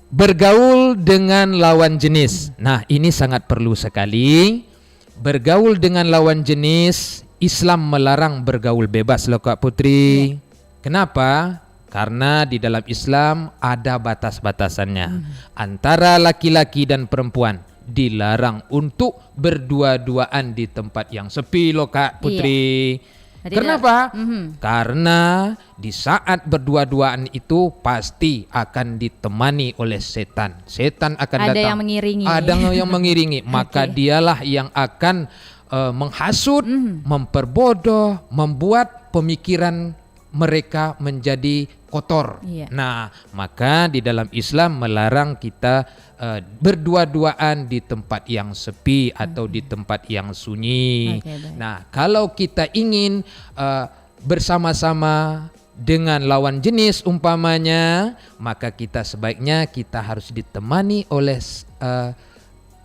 S4: bergaul dengan lawan jenis. Nah, ini sangat perlu sekali. Bergaul dengan lawan jenis, Islam melarang bergaul bebas loh Kak Putri. Kenapa? Karena di dalam Islam ada batas-batasannya. Antara laki-laki dan perempuan dilarang untuk berdua-duaan di tempat yang sepi loh Kak Putri. Kenapa? Karena di saat berdua-duaan itu pasti akan ditemani oleh setan. Setan akan datang.
S3: Ada yang mengiringi.
S4: Ada yang mengiringi. Maka dialah yang akan menghasut, memperbodoh, membuat pemikiran mereka menjadi kotor. Nah, maka di dalam Islam melarang kita berdua-duaan di tempat yang sepi atau di tempat yang sunyi. Nah, kalau kita ingin bersama-sama dengan lawan jenis umpamanya, maka kita sebaiknya kita harus ditemani oleh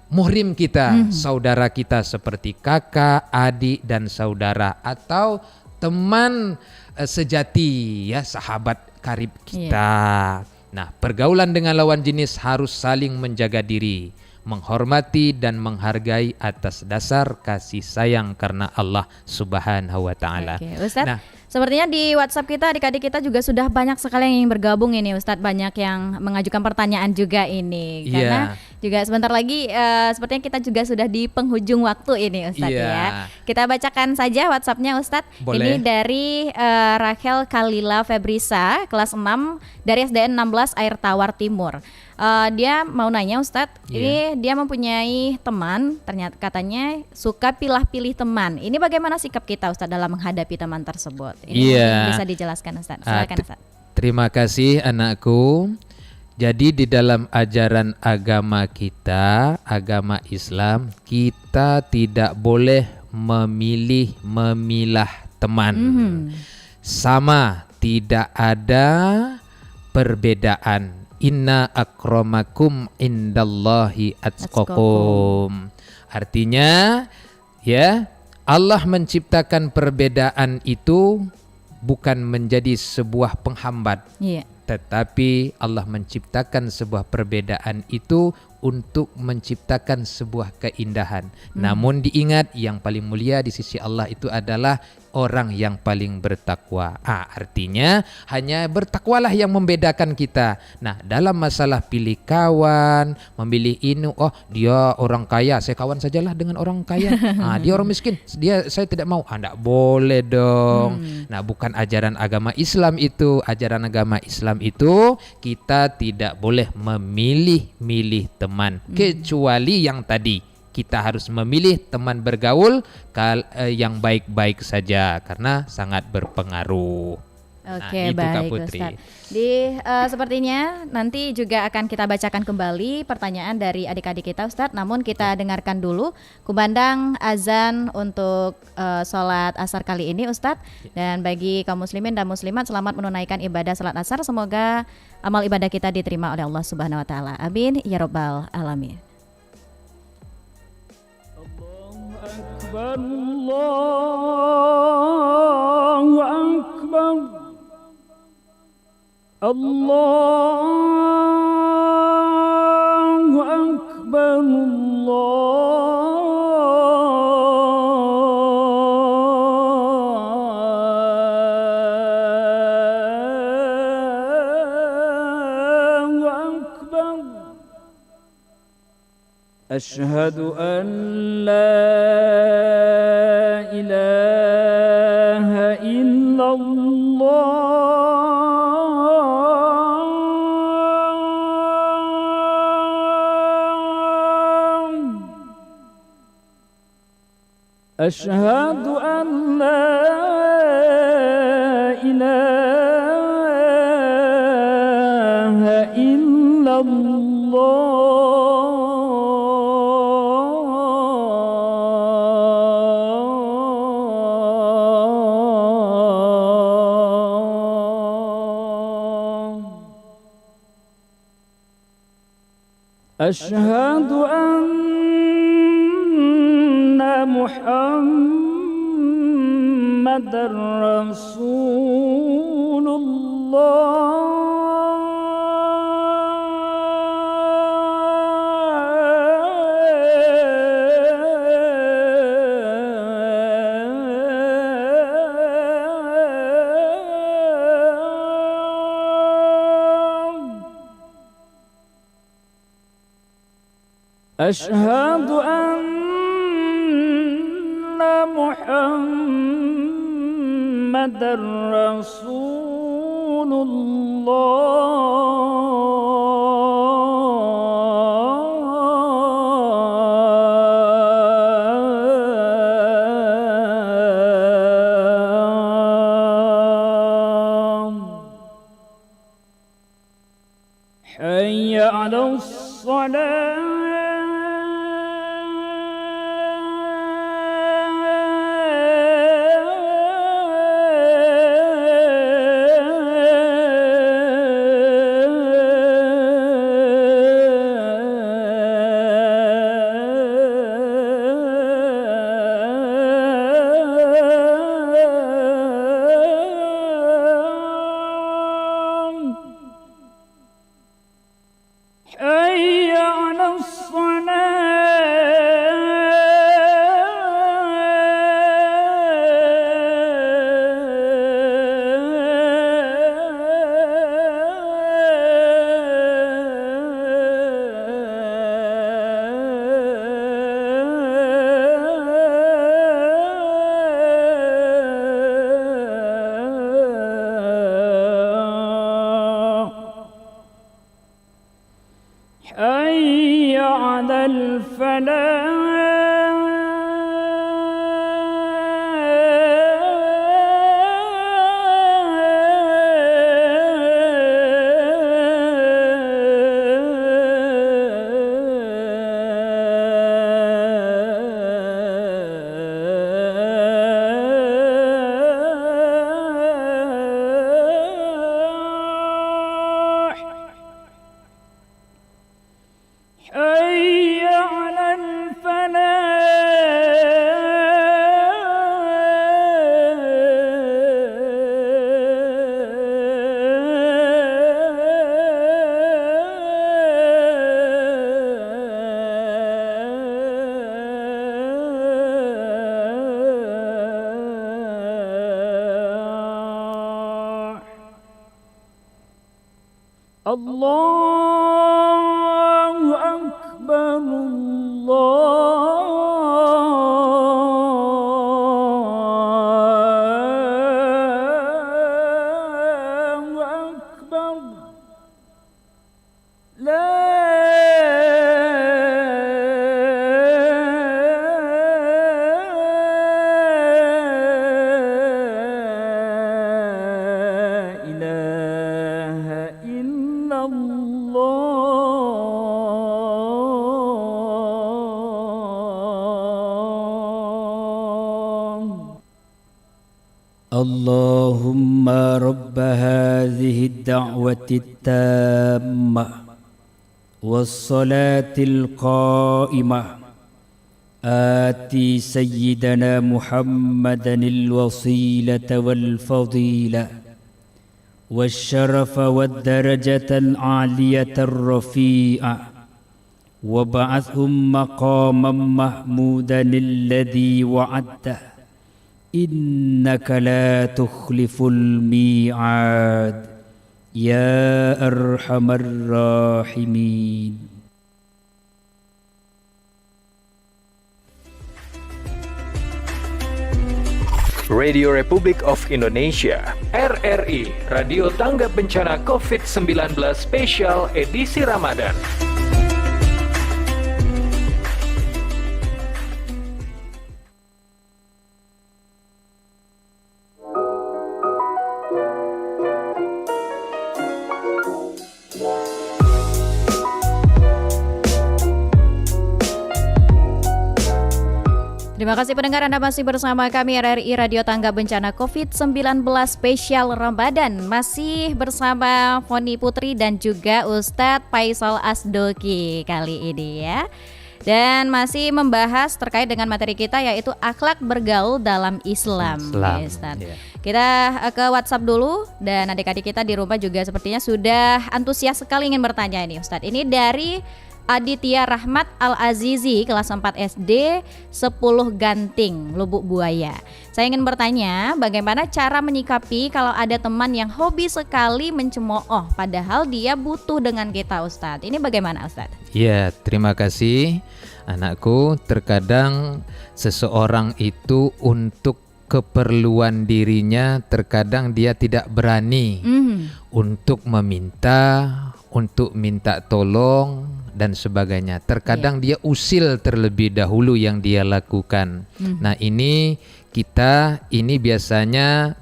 S4: muhrim kita, saudara kita seperti kakak, adik dan saudara, atau teman sejati ya, sahabat karib kita. Nah, pergaulan dengan lawan jenis harus saling menjaga diri, menghormati dan menghargai atas dasar kasih sayang karena Allah Subhanahu wa taala.
S3: Oke, Ustadz.
S4: Nah,
S3: sepertinya di WhatsApp kita adik-adik kita juga sudah banyak sekali yang ingin bergabung ini Ustadz, banyak yang mengajukan pertanyaan juga ini. Karena juga sebentar lagi sepertinya kita juga sudah di penghujung waktu ini Ustadz ya. Kita bacakan saja WhatsAppnya Ustadz.
S4: Boleh.
S3: Ini dari Rachel Kalila Febrisa, kelas 6 dari SDN 16 Air Tawar Timur. Dia mau nanya Ustadz, ini dia mempunyai teman, ternyata katanya suka pilih-pilih teman. Ini bagaimana sikap kita Ustadz dalam menghadapi teman tersebut? Ini mungkin bisa dijelaskan Ustadz. Silakan Ustadz.
S4: Terima kasih anakku. Jadi di dalam ajaran agama kita, agama Islam, kita tidak boleh memilah teman. Sama, tidak ada perbedaan. Inna akramakum indallahi atqakum. Artinya ya, Allah menciptakan perbedaan itu bukan menjadi sebuah penghambat, tetapi Allah menciptakan sebuah perbedaan itu untuk menciptakan sebuah keindahan. Namun diingat, yang paling mulia di sisi Allah itu adalah orang yang paling bertakwa. Artinya hanya bertakwalah yang membedakan kita. Nah, dalam masalah pilih kawan, memilih ini, oh dia orang kaya, saya kawan sajalah dengan orang kaya. Dia orang miskin, saya tidak mau. Enggak boleh dong. Nah, bukan ajaran agama Islam itu. Ajaran agama Islam itu kita tidak boleh memilih-milih teman, kecuali yang tadi. Kita harus memilih teman bergaul yang baik-baik saja karena sangat berpengaruh.
S3: Oke,
S4: itu
S3: baik
S4: Kak Putri.
S3: Ustadz. Sepertinya nanti juga akan kita bacakan kembali pertanyaan dari adik-adik kita Ustadz. Namun kita dengarkan dulu kumandang azan untuk sholat asar kali ini Ustadz. Dan bagi kaum muslimin dan muslimat, selamat menunaikan ibadah sholat asar. Semoga amal ibadah kita diterima oleh Allah Subhanahu Wa Taala. Amin ya Rabbal Alamin.
S5: Allahu Akbar, Allahu Akbar, Allahu Akbar. Asyhadu an la ilaha illallah. Asyhadu an la ilaha illallah. أشهد أن محمد رسول أشهد أن محمد رسول الله. حي على الصلاة. حي على الفلاح الله أكبر الله أكبر لا إله إلا الله
S6: اللهم رب هذه الدعوة التامة والصلاة القائمة آتي سيدنا محمدا الوسيلة والفضيلة والشرف والدرجة العالية الرفيعة وابعثهم مقاما محمودا الذي وعدته إنك لا تخلف الميعاد يا أرحم الراحمين.
S7: Radio Republik of Indonesia RRI Radio Tanggap Bencana COVID-19 Spesial Edisi Ramadan.
S3: Terima kasih pendengar, Anda masih bersama kami RRI Radio Tanggap Bencana COVID-19 Spesial Ramadan. Masih bersama Foni Putri dan juga Ustadz Faisal Asdoki kali ini ya. Dan masih membahas terkait dengan materi kita yaitu akhlak bergaul dalam Islam. Ya, Ustadz.
S4: Yeah.
S3: Kita ke WhatsApp dulu dan adik-adik kita di rumah juga sepertinya sudah antusias sekali ingin bertanya ini Ustadz. Ini dari Aditya Rahmat Al-Azizi, kelas 4 SD, 10 Ganting, Lubuk Buaya. Saya ingin bertanya, bagaimana cara menyikapi kalau ada teman yang hobi sekali mencemooh, padahal dia butuh dengan kita, Ustadz. Ini bagaimana, Ustadz?
S4: Ya, terima kasih anakku. Terkadang seseorang itu untuk keperluan dirinya, terkadang dia tidak berani untuk meminta, untuk minta tolong dan sebagainya. Terkadang dia usil terlebih dahulu yang dia lakukan. Nah ini biasanya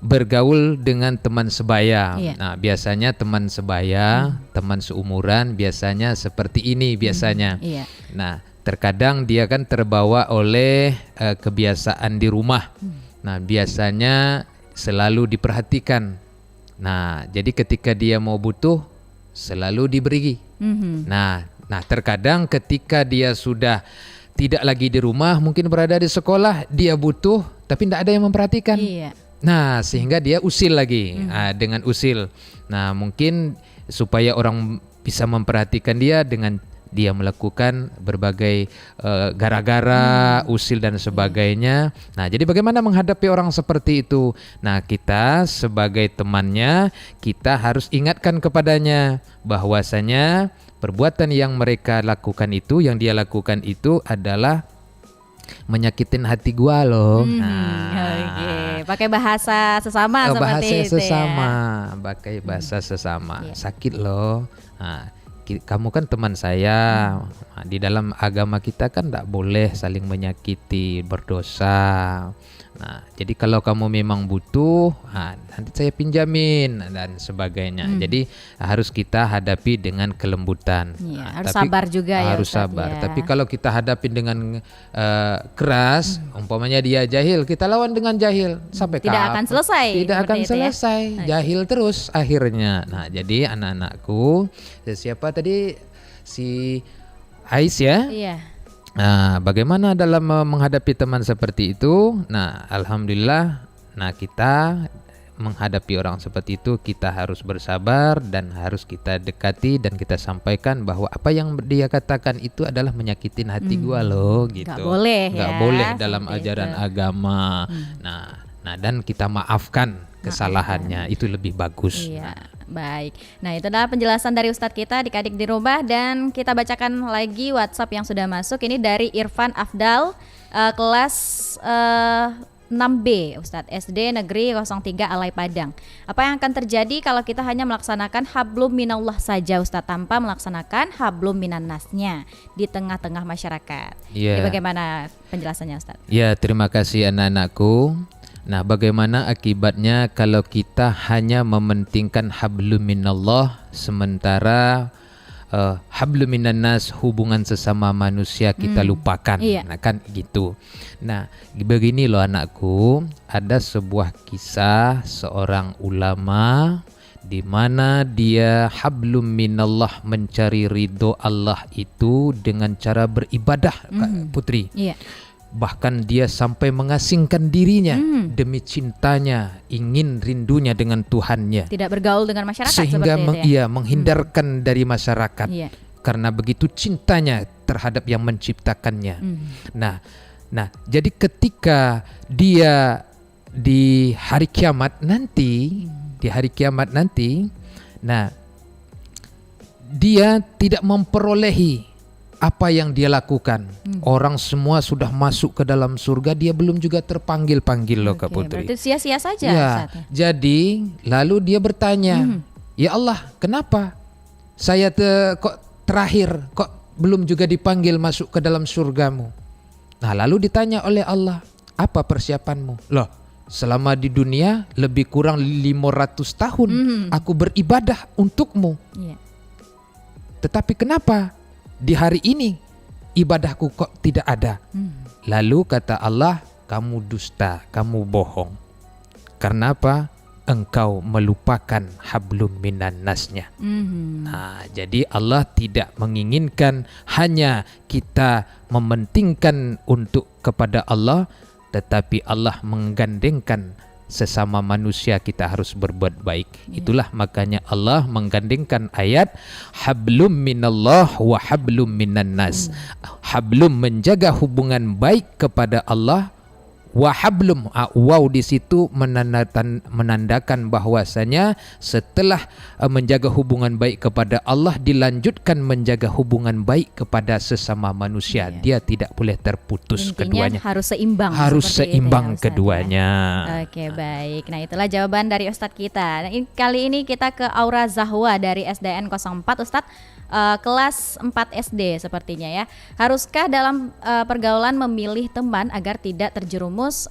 S4: bergaul dengan teman sebaya. Nah biasanya teman sebaya, teman seumuran biasanya seperti ini biasanya. Nah terkadang dia kan terbawa oleh kebiasaan di rumah. Nah biasanya selalu diperhatikan. Nah jadi ketika dia mau butuh selalu diberi. Nah terkadang ketika dia sudah tidak lagi di rumah, mungkin berada di sekolah, dia butuh tapi tidak ada yang memperhatikan. Nah sehingga dia usil lagi. Dengan usil. Nah mungkin supaya orang bisa memperhatikan dia dengan dia melakukan berbagai gara-gara, usil dan sebagainya. Nah, jadi bagaimana menghadapi orang seperti itu? Nah, kita sebagai temannya, kita harus ingatkan kepadanya bahwasanya perbuatan yang mereka lakukan itu, yang dia lakukan itu adalah menyakitin hati gua loh.
S3: Oke, pakai bahasa sesama seperti
S4: bahasa
S3: itu
S4: sesama,
S3: ya.
S4: Pakai bahasa sesama. Sakit loh. Nah, kamu kan teman saya. Nah, di dalam agama kita kan tidak boleh saling menyakiti, berdosa. Nah, jadi kalau kamu memang butuh, nanti saya pinjamin dan sebagainya. Jadi harus kita hadapi dengan kelembutan.
S3: Harus sabar juga ya.
S4: Harus
S3: Ustadz,
S4: sabar.
S3: ya.
S4: Tapi kalau kita hadapi dengan keras, umpamanya dia jahil, kita lawan dengan jahil sampai
S3: Tidak akan selesai.
S4: Tidak akan
S3: seperti itu ya.
S4: selesai. Jahil terus akhirnya. Nah, jadi anak-anakku, siapa tadi si Ais ya?
S3: Iya.
S4: Nah, bagaimana dalam menghadapi teman seperti itu? Nah, alhamdulillah, kita menghadapi orang seperti itu kita harus bersabar dan harus kita dekati dan kita sampaikan bahwa apa yang dia katakan itu adalah menyakitin hati gua loh, gitu.
S3: Nggak boleh
S4: Nggak
S3: ya,
S4: boleh dalam
S3: seperti
S4: ajaran
S3: itu.
S4: agama. Nah, dan kita maafkan kesalahannya, itu lebih bagus.
S3: Iya, baik. Nah, itu adalah penjelasan dari Ustadz kita, adik-adik di rumah, dan kita bacakan lagi WhatsApp yang sudah masuk. Ini dari Irfan Afdal, kelas 6B, Ustadz, SD Negeri 03 Alai Padang. Apa yang akan terjadi kalau kita hanya melaksanakan hablum minallah saja, Ustadz, tanpa melaksanakan hablum minan nasnya di tengah-tengah masyarakat?
S4: Iya.
S3: Ini bagaimana penjelasannya, Ustadz?
S4: Ya, terima kasih anak-anakku. Nah, bagaimana akibatnya kalau kita hanya mementingkan hablum minallah sementara hablum minan nas, hubungan sesama manusia kita lupakan.
S3: Iya.
S4: Nah, kan gitu. Nah, begini loh anakku, ada sebuah kisah seorang ulama di mana dia hablum minallah, mencari ridho Allah itu dengan cara beribadah, Kak Putri.
S3: Iya.
S4: Bahkan dia sampai mengasingkan dirinya demi cintanya, ingin rindunya dengan Tuhannya.
S3: Tidak bergaul dengan masyarakat
S4: Sehingga
S3: seperti itu ya?
S4: menghindarkan dari masyarakat.
S3: Iya.
S4: Karena begitu cintanya terhadap yang menciptakannya. Nah, jadi ketika dia di hari kiamat nanti, nah, dia tidak memperolehi apa yang dia lakukan. Orang semua sudah masuk ke dalam surga, dia belum juga terpanggil-panggil loh, Kak
S3: Oke,
S4: Putri.
S3: berarti sia-sia saja.
S4: Ya,
S3: Ustadz, ya?
S4: jadi lalu dia bertanya, ya Allah, kenapa saya kok terakhir, kok belum juga dipanggil masuk ke dalam surgamu? Nah, lalu ditanya oleh Allah, apa persiapanmu? Loh, selama di dunia lebih kurang 500 tahun aku beribadah untukmu.
S3: Iya.
S4: Tetapi kenapa di hari ini ibadahku kok tidak ada? Lalu kata Allah, kamu dusta, kamu bohong. Karena apa? Engkau melupakan hablum minan nasnya. Nah, jadi Allah tidak menginginkan hanya kita mementingkan untuk kepada Allah, tetapi Allah menggandengkan sesama manusia kita harus berbuat baik. Itulah makanya Allah menggandengkan ayat hablum minallah wa hablum minan nas. Hablum menjaga hubungan baik kepada Allah, wa hablum, waw di situ menandakan bahwasanya setelah menjaga hubungan baik kepada Allah dilanjutkan menjaga hubungan baik kepada sesama manusia. Dia tidak boleh terputus.
S3: Intinya
S4: keduanya.
S3: harus seimbang.
S4: Harus
S3: seperti itu ya,
S4: seimbang
S3: Ustadz,
S4: keduanya.
S3: ya? Oke, baik. Nah, itulah jawaban dari Ustadz kita. Nah, kali ini kita ke Aura Zahwa dari SDN 04, Ustadz. Kelas 4 SD sepertinya ya. Haruskah dalam pergaulan memilih teman agar tidak terjerumus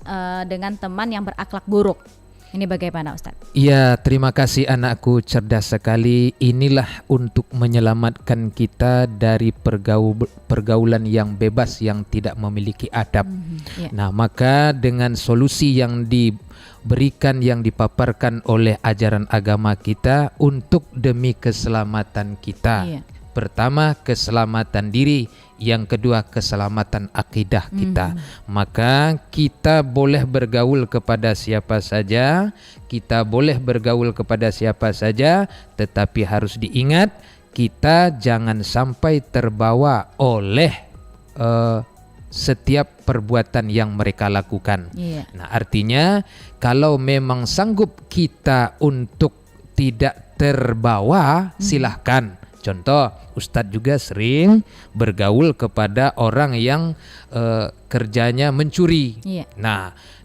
S3: dengan teman yang berakhlak buruk? Ini bagaimana, Ustadz?
S4: Iya, terima kasih anakku, cerdas sekali. Inilah untuk menyelamatkan kita dari pergaulan yang bebas, yang tidak memiliki adab.
S3: Iya.
S4: Nah, maka dengan solusi yang diberikan, yang dipaparkan oleh ajaran agama kita untuk demi keselamatan kita.
S3: Iya.
S4: Pertama, keselamatan diri. Yang kedua, keselamatan akidah kita. Maka kita boleh bergaul kepada siapa saja, kita boleh bergaul kepada siapa saja, tetapi harus diingat, kita jangan sampai terbawa oleh setiap perbuatan yang mereka lakukan.
S3: Iya.
S4: Nah, artinya kalau memang sanggup kita untuk tidak terbawa, silahkan. Contoh, Ustadz juga sering bergaul kepada orang yang kerjanya mencuri.
S3: Iya.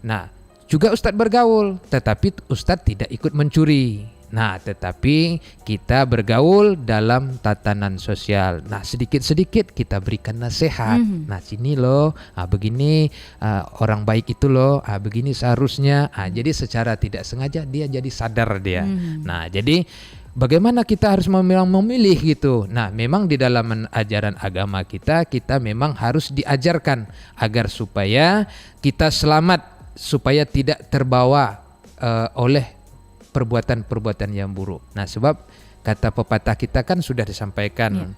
S4: Nah, juga Ustadz bergaul, tetapi Ustadz tidak ikut mencuri. Nah, tetapi kita bergaul dalam tatanan sosial. Nah, sedikit-sedikit kita berikan nasihat. Nah, sini loh, begini orang baik itu loh, begini seharusnya. Jadi secara tidak sengaja dia jadi sadar dia. Nah, jadi bagaimana kita harus memilih gitu. Nah, memang di dalam ajaran agama kita memang harus diajarkan agar supaya kita selamat, supaya tidak terbawa oleh perbuatan-perbuatan yang buruk. Nah, sebab kata pepatah kita kan sudah disampaikan,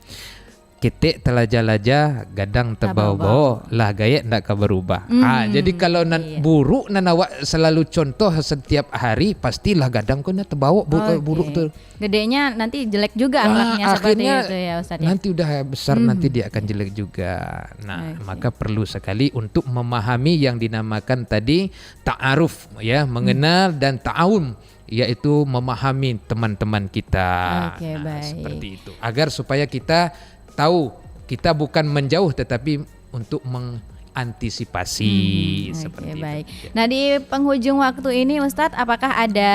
S4: ketik telajah-lajah, gadang terbawa-bawa, lah gaya ndak berubah. Jadi kalau buruk awak selalu contoh setiap hari, pastilah gadang kena terbawa buruk tuh.
S3: Gedenya nanti jelek juga akhlaknya seperti itu ya Ustaz.
S4: Nanti udah besar nanti dia akan jelek juga. Nah, maka perlu sekali untuk memahami yang dinamakan tadi ta'aruf ya, mengenal dan ta'awun, yaitu memahami teman-teman kita.
S3: Baik.
S4: Seperti itu. Agar supaya kita tahu kita bukan menjauh tetapi untuk mengantisipasi seperti
S3: baik.
S4: itu.
S3: Nah, di penghujung waktu ini Ustadz, apakah ada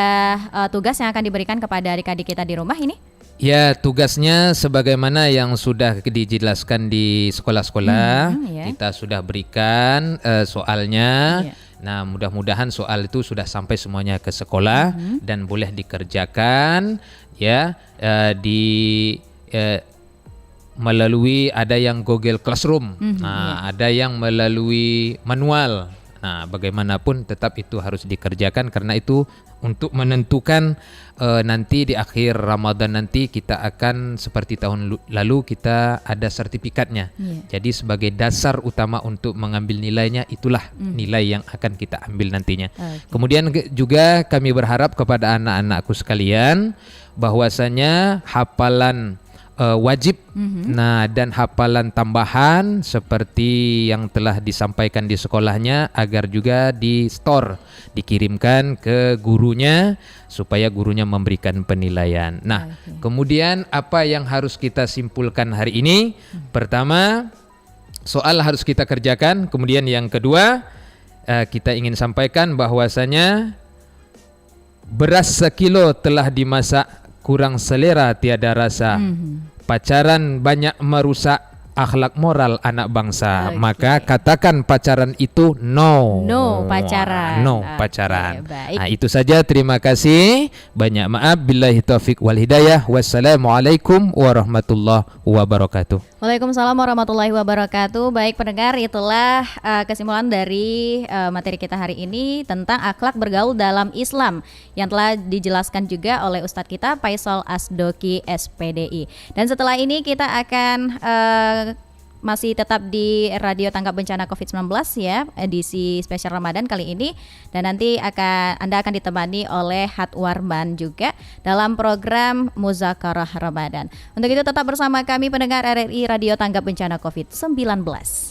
S3: tugas yang akan diberikan kepada adik-adik kita di rumah ini?
S4: Ya, tugasnya sebagaimana yang sudah dijelaskan di sekolah-sekolah, kita sudah berikan soalnya. Nah, mudah-mudahan soal itu sudah sampai semuanya ke sekolah dan boleh dikerjakan ya melalui ada yang Google Classroom, ada yang melalui manual. Nah, bagaimanapun tetap itu harus dikerjakan karena itu untuk menentukan nanti di akhir Ramadan nanti kita akan seperti tahun lalu kita ada sertifikatnya. Jadi sebagai dasar utama untuk mengambil nilainya, itulah nilai yang akan kita ambil nantinya. Kemudian juga kami berharap kepada anak-anakku sekalian bahwasanya hafalan wajib, nah dan hafalan tambahan seperti yang telah disampaikan di sekolahnya agar juga di store dikirimkan ke gurunya supaya gurunya memberikan penilaian. Nah, kemudian apa yang harus kita simpulkan hari ini? Pertama, soal harus kita kerjakan. Kemudian yang kedua, kita ingin sampaikan bahwasanya beras sekilo telah dimasak kurang selera tiada rasa. Pacaran banyak merusak akhlak moral anak bangsa. Maka katakan pacaran itu no.
S3: No pacaran.
S4: No pacaran.
S3: Baik.
S4: Nah, itu saja, terima kasih. Banyak maaf, billahi taufik wal hidayah. Wassalamualaikum warahmatullahi wabarakatuh.
S3: Waalaikumsalam warahmatullahi wabarakatuh. Baik pendengar, itulah kesimpulan dari materi kita hari ini tentang akhlak bergaul dalam Islam yang telah dijelaskan juga oleh Ustadz kita Faisal Asdoki SPDI. Dan setelah ini kita akan masih tetap di Radio Tanggap Bencana COVID-19 ya, edisi spesial Ramadan kali ini, dan nanti Anda akan ditemani oleh Hatwarman juga dalam program Muzakarah Ramadan. Untuk itu tetap bersama kami pendengar RRI Radio Tanggap Bencana COVID-19.